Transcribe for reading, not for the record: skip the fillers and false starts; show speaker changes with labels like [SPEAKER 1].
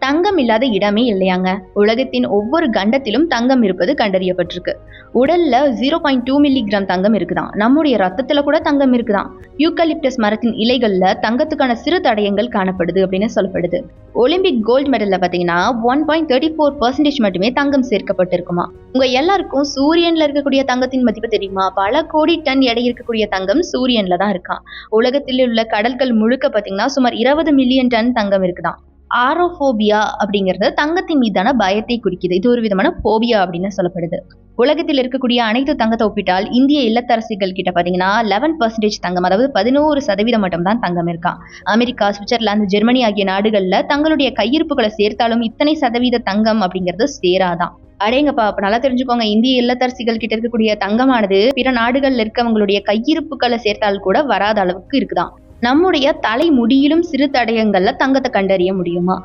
[SPEAKER 1] தங்கம் இல்லாத இடமே இல்லையாங்க. உலகத்தின் ஒவ்வொரு கண்டத்திலும் தங்கம் இருப்பது கண்டறியப்பட்டிருக்கு. உடல்ல 0.2 மில்லிகிராம் தங்கம் இருக்குதாம். நம்முடைய ரத்தத்துல கூட தங்கம் இருக்குதாம். யூக்கலிப்டஸ் மரத்தின் இலைகள்ல தங்கத்துக்கான சிறு தடயங்கள் காணப்படுது அப்படின்னு சொல்லப்படுது. ஒலிம்பிக் கோல்டு மெடல்ல பாத்தீங்கன்னா 1.34% மட்டுமே தங்கம் சேர்க்கப்பட்டிருக்குமா. உங்க எல்லாருக்கும் சூரியன்ல இருக்கக்கூடிய தங்கத்தின் மதிப்பு தெரியுமா? பல கோடி டன் எடை இருக்கக்கூடிய தங்கம் சூரியன்ல தான் இருக்கான். உலகத்தில் உள்ள கடல்கள் முழுக்க பாத்தீங்கன்னா சுமார் 20 மில்லியன் டன் தங்கம் இருக்குதாம். ஆரோபோபியா அப்படிங்கிறது தங்கத்தின் மீதான பயத்தை குறிக்குது. இது ஒரு விதமான போபியா அப்படின்னு சொல்லப்படுது. உலகத்தில் இருக்கக்கூடிய அனைத்து தங்கத்தை ஒப்பிட்டால் இந்திய இல்லத்தரசிகள் கிட்ட பாத்தீங்கன்னா 11% தங்கம், அதாவது 11% மட்டும் தான் தங்கம் இருக்கா. அமெரிக்கா, சுவிட்சர்லாந்து, ஜெர்மனி ஆகிய நாடுகள்ல தங்களுடைய கையிருப்புகளை சேர்த்தாலும் இத்தனை சதவீத தங்கம் அப்படிங்கிறது சேராதான். அடேங்கப்பா, அப்ப நல்லா தெரிஞ்சுக்கோங்க. இந்திய இல்லத்தரசிகள் கிட்ட இருக்கக்கூடிய தங்கமானது பிற நாடுகள்ல இருக்கவங்களுடைய கையிருப்புகளை சேர்த்தால் கூட வராத அளவுக்கு இருக்குதாம். நம்முடைய தலை முடியிலும் சிறு தடயங்கள்ல தங்கத்தை கண்டறிய முடியுமா?